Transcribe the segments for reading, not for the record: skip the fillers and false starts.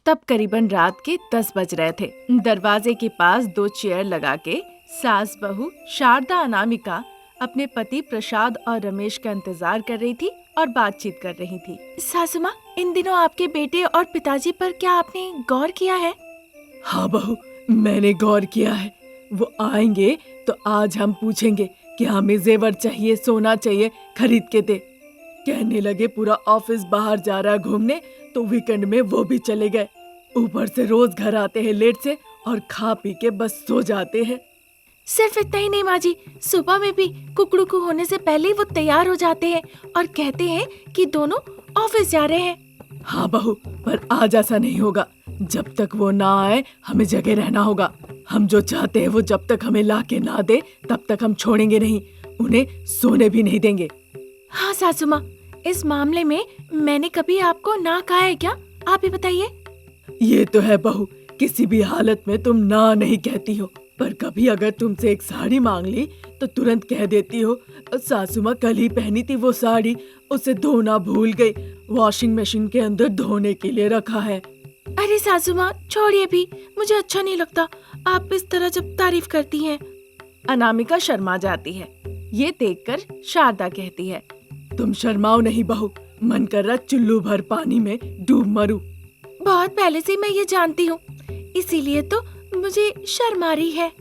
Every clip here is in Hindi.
तब करीबन रात के 10 बज रहे थे। दरवाजे के पास 2 चेयर लगा के सास बहू शारदा अनामिका अपने पति प्रसाद और रमेश का इंतजार कर रही थी और बातचीत कर रही थी। सासू माँ, इन दिनों आपके बेटे और पिताजी पर क्या आपने गौर किया है? हाँ बहू, मैंने गौर किया है। वो आएंगे तो आज हम पूछेंगे कि हमें जेवर चाहिए, सोना चाहिए, खरीद के दे। कहने लगे पूरा ऑफिस बाहर जा रहा है घूमने, तो वीकेंड में वो भी चले गए। ऊपर से रोज घर आते हैं लेट से और खा पी के बस सो जाते हैं। सिर्फ इतना ही नहीं माँ जी, सुबह में भी कुकड़ू को होने से पहले ही वो तैयार हो जाते हैं और कहते हैं कि दोनों ऑफिस जा रहे हैं। हाँ बहू, पर आज ऐसा नहीं होगा। जब तक वो ना आए हमें जगे रहना होगा। हम जो चाहते हैं वो जब तक हमें ला के ना दे तब तक हम छोड़ेंगे नहीं, उन्हें सोने भी नहीं देंगे। हाँ सासू माँ, इस मामले में मैंने कभी आपको ना कहा है क्या? आप ही बताइए। ये तो है बहू, किसी भी हालत में तुम ना नहीं कहती हो, पर कभी अगर तुमसे एक साड़ी मांग ली तो तुरंत कह देती हो, सासू माँ कल ही पहनी थी वो साड़ी, उसे धोना भूल गई, वॉशिंग मशीन के अंदर धोने के लिए रखा है। अरे सासू माँ छोड़िए भी, मुझे अच्छा नहीं लगता आप इस तरह जब तारीफ करती हैं। अनामिका शर्मा जाती है। ये देखकर शारदा कहती है, तुम शर्माओ नहीं बहू, मन कर रहा चुल्लू भर पानी में डूब मरूं। बहुत पहले से मैं ये जानती हूँ, इसीलिए तो मुझे शर्म आ रही है।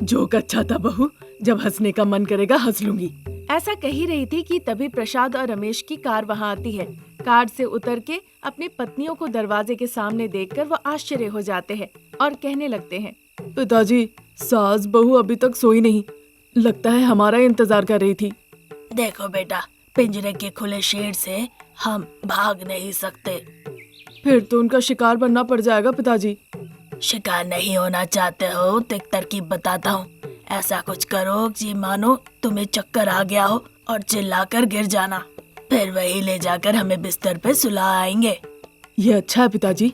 जोक अच्छा था बहू, जब हंसने का मन करेगा हंस लूंगी। ऐसा कह ही रही थी कि तभी प्रसाद और रमेश की कार वहाँ आती है। कार से उतर के अपनी पत्नियों को दरवाजे के सामने देखकर वो आश्चर्य हो जाते हैं और कहने लगते हैं, पिताजी, सास बहू अभी तक सोई नहीं, लगता है हमारा इंतजार कर रही थी। देखो बेटा, पिंजरे के खुले शेड से हम भाग नहीं सकते। फिर तो उनका शिकार बनना पड़ जाएगा पिताजी। शिकार नहीं होना चाहते हो तो एक तरकीब बताता हूँ। ऐसा कुछ करो कि मानो तुम्हें चक्कर आ गया हो और चिल्लाकर गिर जाना, फिर वही ले जाकर हमें बिस्तर पे सुला आएंगे। ये अच्छा है पिताजी।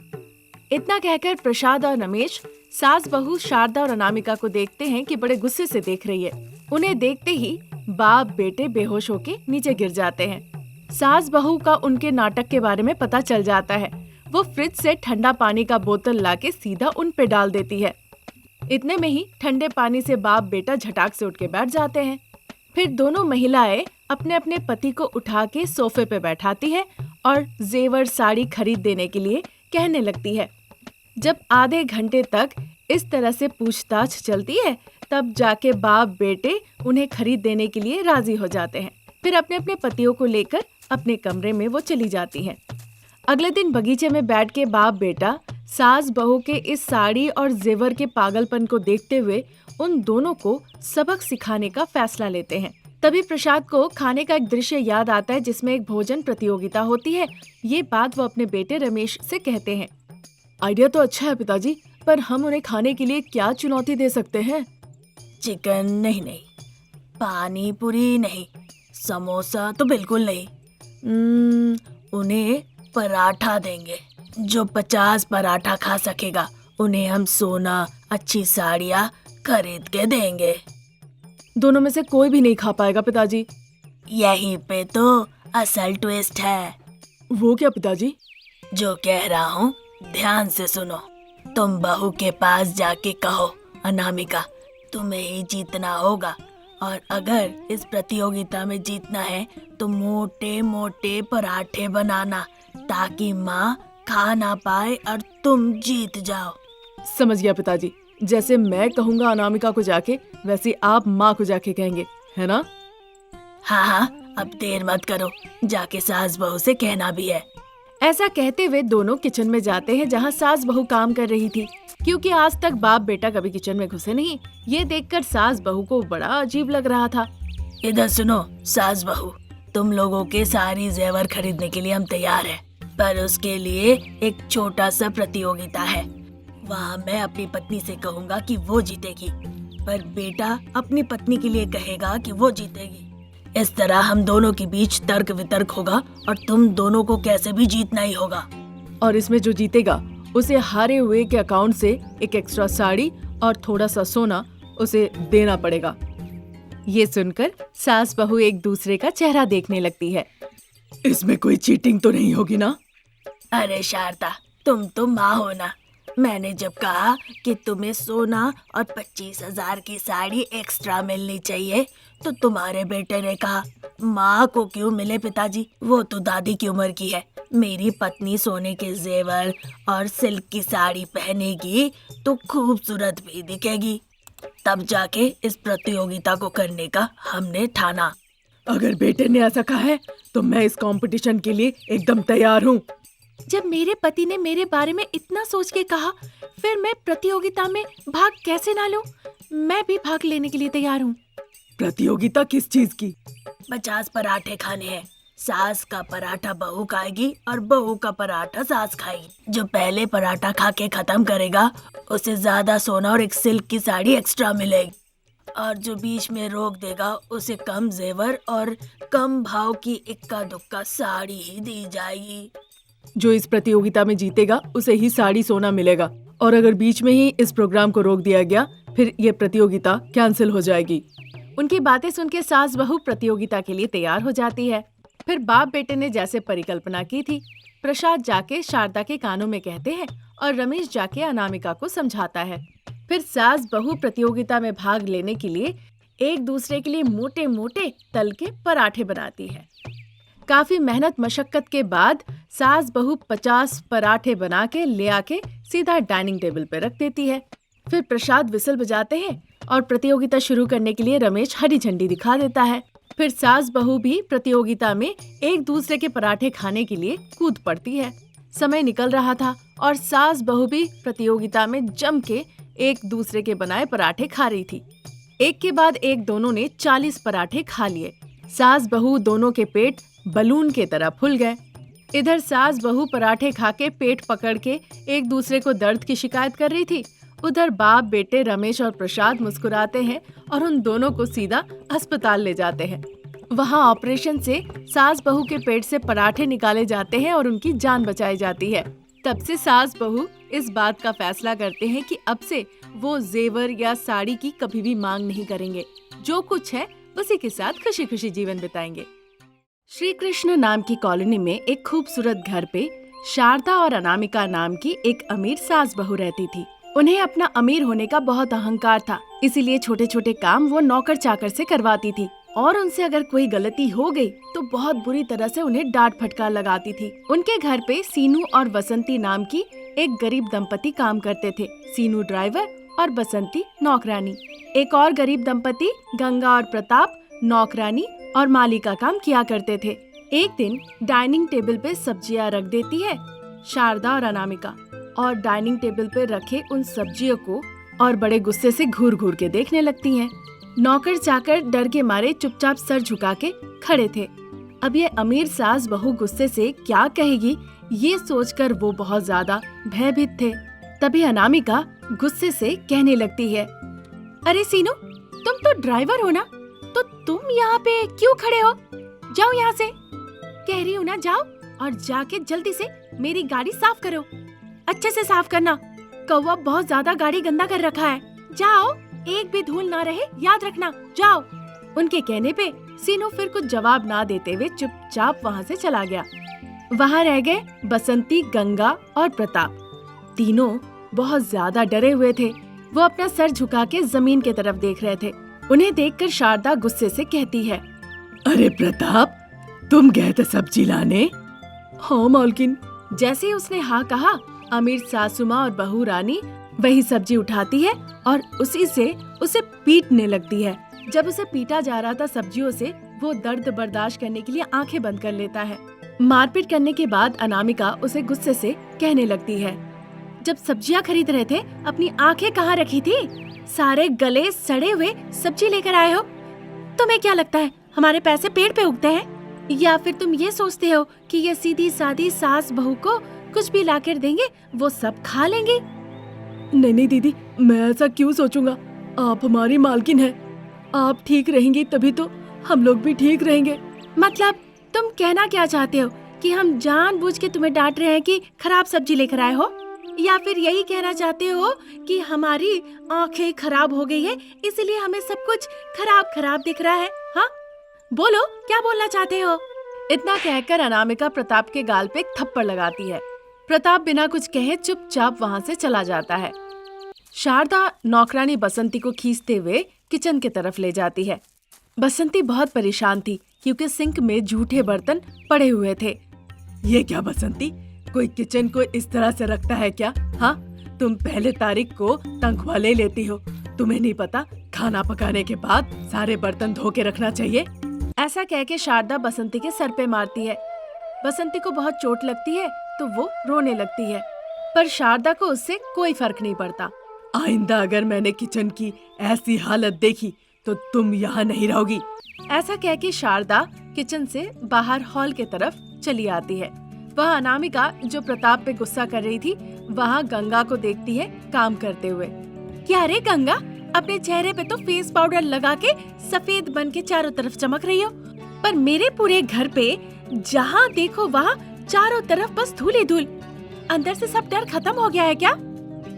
इतना कहकर प्रसाद और रमेश सास बहू शारदा और अनामिका को देखते हैं कि बड़े गुस्से से देख रही है। उन्हें देखते ही बाप बेटे बेहोश होके नीचे गिर जाते हैं। सास बहू का उनके नाटक के बारे में पता चल जाता है। वो फ्रिज से ठंडा पानी का बोतल लाके सीधा उन पे डाल देती है। इतने में ही ठंडे पानी से बाप बेटा झटाक से उठ के बैठ जाते हैं। फिर दोनों महिलाएं अपने अपने पति को उठा के सोफे पे बैठाती है और जेवर साड़ी खरीद देने के लिए कहने लगती है। जब आधे घंटे तक इस तरह से पूछताछ चलती है, तब जाके बाप बेटे उन्हें खरीद देने के लिए राजी हो जाते हैं। फिर अपने अपने पतियों को लेकर अपने कमरे में वो चली जाती हैं। अगले दिन बगीचे में बैठ के बाप बेटा सास बहू के इस साड़ी और जेवर के पागलपन को देखते हुए उन दोनों को सबक सिखाने का फैसला लेते हैं। तभी प्रसाद को खाने का एक दृश्य याद आता है जिसमें एक भोजन प्रतियोगिता होती है। ये बात वो अपने बेटे रमेश से कहते हैं। आइडिया तो अच्छा है पिताजी, पर हम उन्हें खाने के लिए क्या चुनौती दे सकते हैं? चिकन नहीं, पानी पूरी नहीं, समोसा तो बिल्कुल नहीं। उन्हें पराठा देंगे। जो 50 पराठा खा सकेगा उन्हें हम सोना, अच्छी साड़ियाँ खरीद के देंगे। दोनों में से कोई भी नहीं खा पाएगा पिताजी। यहीं पे तो असल ट्विस्ट है। वो क्या पिताजी? जो कह रहा हूँ ध्यान से सुनो। तुम बहू के पास जाके कहो, अनामिका तुम्हें ही जीतना होगा, और अगर इस प्रतियोगिता में जीतना है तो मोटे मोटे पराठे बनाना ताकि माँ खा ना पाए और तुम जीत जाओ। समझ गया पिताजी, जैसे मैं कहूँगा अनामिका को जाके, वैसे आप माँ को जाके कहेंगे, है ना? हाँ, अब देर मत करो, जाके सास बहू से कहना भी है। ऐसा कहते हुए दोनों किचन में जाते हैं जहाँ सास बहू काम कर रही थी, क्योंकि आज तक बाप बेटा कभी किचन में घुसे नहीं। ये देखकर सास बहू को बड़ा अजीब लग रहा था। इधर सुनो सास बहू, तुम लोगों के सारी जेवर खरीदने के लिए हम तैयार हैं, पर उसके लिए एक छोटा सा प्रतियोगिता है। वहाँ मैं अपनी पत्नी से कहूँगा कि वो जीतेगी, पर बेटा अपनी पत्नी के लिए कहेगा कि वो जीतेगी। इस तरह हम दोनों के बीच तर्क वितर्क होगा और तुम दोनों को कैसे भी जीतना ही होगा। और इसमें जो जीतेगा उसे हारे हुए के अकाउंट से एक एक्स्ट्रा साड़ी और थोड़ा सा सोना उसे देना पड़ेगा। ये सुनकर सास बहू एक दूसरे का चेहरा देखने लगती है। इसमें कोई चीटिंग तो नहीं होगी ना? अरे शारदा, तुम तो माँ हो ना। मैंने जब कहा कि तुम्हें सोना और 25,000 की साड़ी एक्स्ट्रा मिलनी चाहिए तो तुम्हारे बेटे ने कहा माँ को क्यों मिले पिताजी, वो तो दादी की उम्र की है। मेरी पत्नी सोने के जेवर और सिल्क की साड़ी पहनेगी तो खूबसूरत भी दिखेगी। तब जाके इस प्रतियोगिता को करने का हमने ठाना। अगर बेटे ने ऐसा कहा है तो मैं इस कंपटीशन के लिए एकदम तैयार हूँ। जब मेरे पति ने मेरे बारे में इतना सोच के कहा, फिर मैं प्रतियोगिता में भाग कैसे ना लूं? मैं भी भाग लेने के लिए तैयार हूँ। प्रतियोगिता किस चीज की? 50 पराठे खाने हैं। सास का पराठा बहू खाएगी और बहू का पराठा सास खाएगी। जो पहले पराठा खा के खत्म करेगा उसे ज्यादा सोना और एक सिल्क की साड़ी एक्स्ट्रा मिलेगी, और जो बीच में रोक देगा उसे कम जेवर और कम भाव की इक्का दुक्का साड़ी ही दी जाएगी। जो इस प्रतियोगिता में जीतेगा उसे ही साड़ी सोना मिलेगा, और अगर बीच में ही इस प्रोग्राम को रोक दिया गया फिर ये प्रतियोगिता कैंसिल हो जाएगी। उनकी बातें सुन के सास बहू प्रतियोगिता के लिए तैयार हो जाती है। फिर बाप बेटे ने जैसे परिकल्पना की थी, प्रसाद जाके शारदा के कानों में कहते हैं और रमेश जाके अनामिका को समझाता है। फिर सास बहू प्रतियोगिता में भाग लेने के लिए एक दूसरे के लिए मोटे मोटे तल के पराठे बनाती है। काफी मेहनत मशक्कत के बाद सास बहू 50 पराठे बना के ले आके सीधा डाइनिंग टेबल पे रख देती है। फिर प्रसाद विसल बजाते हैं और प्रतियोगिता शुरू करने के लिए रमेश हरी झंडी दिखा देता है। फिर सास बहू भी प्रतियोगिता में एक दूसरे के पराठे खाने के लिए कूद पड़ती है। समय निकल रहा था और सास बहू भी प्रतियोगिता में जम के एक दूसरे के बनाए पराठे खा रही थी। एक के बाद एक दोनों ने 40 पराठे खा लिए। सास बहू दोनों के पेट बलून के तरह फूल गए। इधर सास बहू पराठे खा के पेट पकड़ के एक दूसरे को दर्द की शिकायत कर रही थी। उधर बाप बेटे रमेश और प्रसाद मुस्कुराते हैं और उन दोनों को सीधा अस्पताल ले जाते हैं। वहाँ ऑपरेशन से सास बहू के पेट से पराठे निकाले जाते हैं और उनकी जान बचाई जाती है। तब से सास बहू इस बात का फैसला करते हैं कि अब से वो जेवर या साड़ी की कभी भी मांग नहीं करेंगे। जो कुछ है उसी के साथ खुशी खुशी जीवन बिताएंगे। श्री कृष्ण नाम की कॉलोनी में एक खूबसूरत घर पे शारदा और अनामिका नाम की एक अमीर सास बहू रहती थी। उन्हें अपना अमीर होने का बहुत अहंकार था, इसीलिए छोटे छोटे काम वो नौकर चाकर से करवाती थी और उनसे अगर कोई गलती हो गई तो बहुत बुरी तरह से उन्हें डांट फटकार लगाती थी। उनके घर पे सीनू और बसंती नाम की एक गरीब दंपति काम करते थे। सीनू ड्राइवर और बसंती नौकरानी। एक और गरीब दंपति गंगा और प्रताप नौकरानी और माली का काम किया करते थे। एक दिन डाइनिंग टेबल पे सब्जियां रख देती है शारदा और अनामिका, और डाइनिंग टेबल पे रखे उन सब्जियों को और बड़े गुस्से से घूर घूर के देखने लगती हैं। नौकर चाकर डर के मारे चुपचाप सर झुका के खड़े थे। अब ये अमीर सास बहू गुस्से से क्या कहेगी ये सोचकर वो बहुत ज्यादा भयभीत थे। तभी अनामिका गुस्से से कहने लगती है, अरे सीनू, तुम तो ड्राइवर हो ना, तो तुम यहाँ पे क्यों खड़े हो? जाओ यहाँ से। कह रही हूँ ना, जाओ और जाके जल्दी से मेरी गाड़ी साफ करो। अच्छे से साफ करना, कौवा बहुत ज्यादा गाड़ी गंदा कर रखा है। जाओ, एक भी धूल ना रहे, याद रखना, जाओ। उनके कहने पे सीनू फिर कुछ जवाब ना देते हुए चुपचाप वहाँ से चला गया। वहाँ रह गए बसंती, गंगा और प्रताप। तीनों बहुत ज्यादा डरे हुए थे। वो अपना सर झुका के जमीन की तरफ देख रहे थे। उन्हें देखकर शारदा गुस्से से कहती है, अरे प्रताप, तुम गए थे सब्जी लाने? हाँ मालकिन। जैसे ही उसने हाँ कहा, अमीर सासू माँ और बहू रानी वही सब्जी उठाती है और उसी से उसे पीटने लगती है। जब उसे पीटा जा रहा था सब्जियों से, वो दर्द बर्दाश्त करने के लिए आंखें बंद कर लेता है। मारपीट करने के बाद अनामिका उसे गुस्से से कहने लगती है, जब सब्जियां खरीद रहे थे अपनी आंखें कहाँ रखी थी? सारे गले सड़े हुए सब्जी लेकर आए हो। तुम्हें क्या लगता है हमारे पैसे पेड़ पे उगते हैं? या फिर तुम ये सोचते हो कि ये सीधी सादी सास बहू को कुछ भी लाकर देंगे वो सब खा लेंगे? नहीं दीदी, मैं ऐसा क्यों सोचूंगा? आप हमारी मालकिन है। आप ठीक रहेंगी तभी तो हम लोग भी ठीक रहेंगे। मतलब तुम कहना क्या चाहते हो कि हम जानबूझ के तुम्हें डांट रहे हैं कि खराब सब्जी लेकर आए हो? या फिर यही कहना चाहते हो कि हमारी आंखें खराब हो गई है इसलिए हमें सब कुछ खराब खराब दिख रहा है? हाँ, बोलो, क्या बोलना चाहते हो? इतना कहकर अनामिका प्रताप के गाल पे एक थप्पड़ लगाती है। प्रताप बिना कुछ कहे चुपचाप वहाँ से चला जाता है। शारदा नौकरानी बसंती को खींचते हुए किचन की तरफ ले जाती है। बसंती बहुत परेशान थी क्योंकि सिंक में जूठे बर्तन पड़े हुए थे। ये क्या बसंती, कोई किचन को इस तरह से रखता है क्या? हाँ, तुम पहले तारीख को तनख्वाह ले लेती हो, तुम्हें नहीं पता खाना पकाने के बाद सारे बर्तन धो के रखना चाहिए? ऐसा कह के शारदा बसंती के सर पे मारती है। बसंती को बहुत चोट लगती है तो वो रोने लगती है, पर शारदा को उससे कोई फर्क नहीं पड़ता। आइंदा अगर मैंने किचन की ऐसी हालत देखी तो तुम यहाँ नहीं रहोगी। ऐसा कह के शारदा किचन से बाहर हॉल के तरफ चली आती है। वह अनामिका जो प्रताप पे गुस्सा कर रही थी वहाँ गंगा को देखती है काम करते हुए। क्या रे गंगा, अपने चेहरे पे तो फेस पाउडर लगा के सफेद बन के चारों तरफ चमक रही हो, पर मेरे पूरे घर पे जहाँ देखो वहाँ चारों तरफ बस धूल ही धूल। अंदर से सब डर खत्म हो गया है क्या?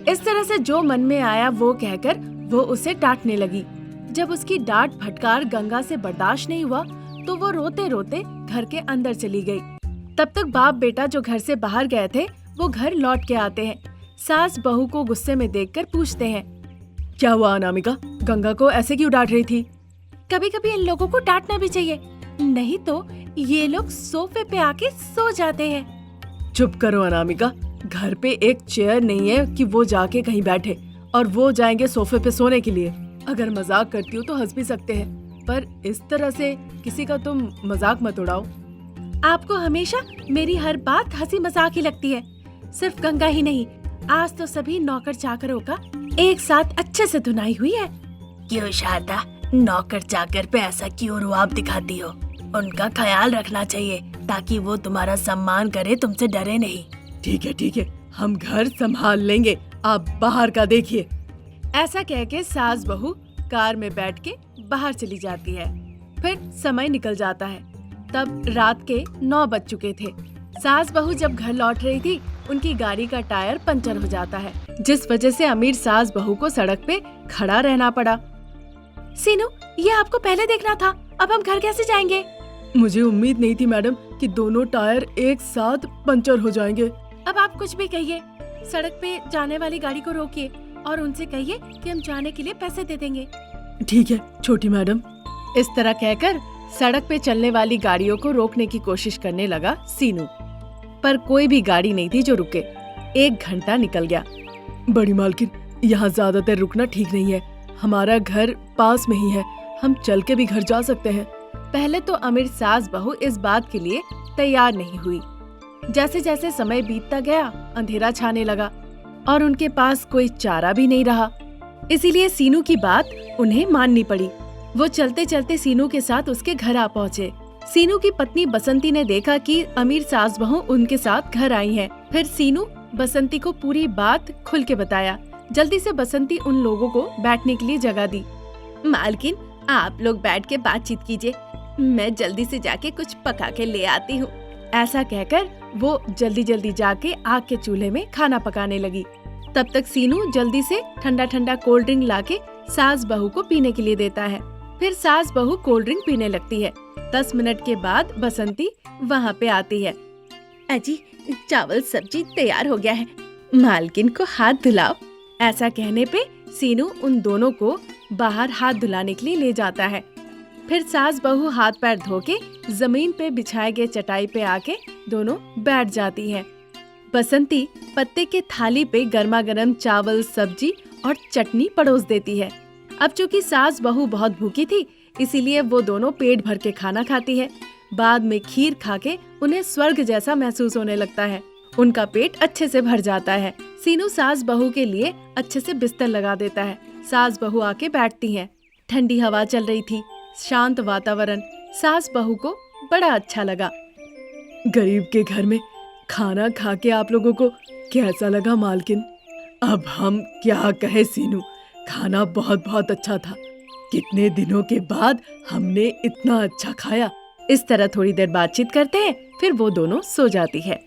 इस तरह से जो मन में आया वो कहकर वो उसे डांटने लगी। जब उसकी डांट फटकार गंगा से बर्दाश्त नहीं हुआ तो वो रोते रोते घर के अंदर चली गई। तब तक बाप बेटा जो घर से बाहर गए थे वो घर लौट के आते हैं। सास बहू को गुस्से में देखकर पूछते हैं, क्या हुआ अनामिका, गंगा को ऐसे क्यों डांट रही थी? कभी कभी इन लोगों को डांटना भी चाहिए, नहीं तो ये लोग सोफे पे आके सो जाते हैं। चुप करो अनामिका, घर पे एक चेयर नहीं है कि वो जाके कहीं बैठे और वो जाएंगे सोफे पे सोने के लिए। अगर मजाक करती हो तो हंस भी सकते हैं, पर इस तरह से किसी का तुम मजाक मत उड़ाओ। आपको हमेशा मेरी हर बात हंसी मजाक ही लगती है। सिर्फ गंगा ही नहीं, आज तो सभी नौकर चाकरों का एक साथ अच्छे से धुनाई हुई है। क्यों शारदा, नौकर चाकर पे ऐसा क्यों रुआब दिखाती हो? उनका ख्याल रखना चाहिए ताकि वो तुम्हारा सम्मान करे, तुमसे डरे नहीं। ठीक है, हम घर संभाल लेंगे, आप बाहर का देखिए। ऐसा कह के सास बहू कार में बैठ के बाहर चली जाती है। फिर समय निकल जाता है। तब रात के 9 बज चुके थे। सास बहू जब घर लौट रही थी उनकी गाड़ी का टायर पंचर हो जाता है, जिस वजह से अमीर सास बहू को सड़क पे खड़ा रहना पड़ा। सीनू, ये आपको पहले देखना था, अब हम घर कैसे जाएंगे? मुझे उम्मीद नहीं थी मैडम कि दोनों टायर एक साथ पंचर हो जाएंगे। अब आप कुछ भी कहिए, सड़क पे जाने वाली गाड़ी को रोकिए और उनसे कहिए कि हम जाने के लिए पैसे दे देंगे। ठीक है छोटी मैडम। इस तरह कहकर सड़क पे चलने वाली गाड़ियों को रोकने की कोशिश करने लगा सीनू, पर कोई भी गाड़ी नहीं थी जो रुके। 1 घंटा निकल गया। बड़ी मालकिन, यहाँ ज्यादा देर रुकना ठीक नहीं है, हमारा घर पास में ही है, हम चल के भी घर जा सकते हैं। पहले तो अमीर सास बहू इस बात के लिए तैयार नहीं हुई। जैसे जैसे समय बीतता गया अंधेरा छाने लगा और उनके पास कोई चारा भी नहीं रहा, इसीलिए सीनू की बात उन्हें माननी पड़ी। वो चलते चलते सीनू के साथ उसके घर आ पहुँचे। सीनू की पत्नी बसंती ने देखा कि अमीर सास बहू उनके साथ घर आई हैं। फिर सीनू बसंती को पूरी बात खुल के बताया। जल्दी से बसंती उन लोगों को बैठने के लिए जगह दी। मालकिन, आप लोग बैठ के बातचीत कीजिए, मैं जल्दी से जाके कुछ पका के ले आती हूँ। ऐसा कहकर वो जल्दी जल्दी जाके आग के चूल्हे में खाना पकाने लगी। तब तक सीनू जल्दी से ठंडा ठंडा कोल्ड ड्रिंक लाके सास बहू को पीने के लिए देता है। फिर सास बहू कोल्ड ड्रिंक पीने लगती है। 10 मिनट के बाद बसंती वहाँ पे आती है। अजी, चावल सब्जी तैयार हो गया है, मालकिन को हाथ धुलाओ। ऐसा कहने पे सीनू उन दोनों को बाहर हाथ धुलाने के लिए ले जाता है। फिर सास बहू हाथ पैर धो के जमीन पे बिछाए गए चटाई पे आके दोनों बैठ जाती हैं। बसंती पत्ते के थाली पे गर्मा गर्म चावल, सब्जी और चटनी परोस देती है। अब चूंकि सास बहू बहुत भूखी थी, इसीलिए वो दोनों पेट भर के खाना खाती है। बाद में खीर खा के उन्हें स्वर्ग जैसा महसूस होने लगता है। उनका पेट अच्छे से भर जाता है। सीनू सास बहू के लिए अच्छे से बिस्तर लगा देता है। सास बहू आके बैठती हैं। ठंडी हवा चल रही थी, शांत वातावरण सास बहू को बड़ा अच्छा लगा। गरीब के घर में खाना खा के आप लोगों को कैसा लगा मालकिन? अब हम क्या कहे सीनू, खाना बहुत बहुत अच्छा था। कितने दिनों के बाद हमने इतना अच्छा खाया। इस तरह थोड़ी देर बातचीत करते हैं, फिर वो दोनों सो जाती है।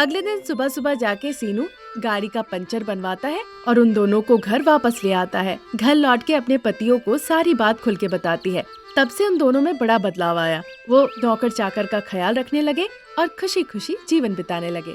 अगले दिन सुबह सुबह जाके सीनू गाड़ी का पंचर बनवाता है और उन दोनों को घर वापस ले आता है। घर लौट के अपने पतियों को सारी बात खुल के बताती है। तब से उन दोनों में बड़ा बदलाव आया। वो नौकर चाकर का ख्याल रखने लगे और खुशी खुशी जीवन बिताने लगे।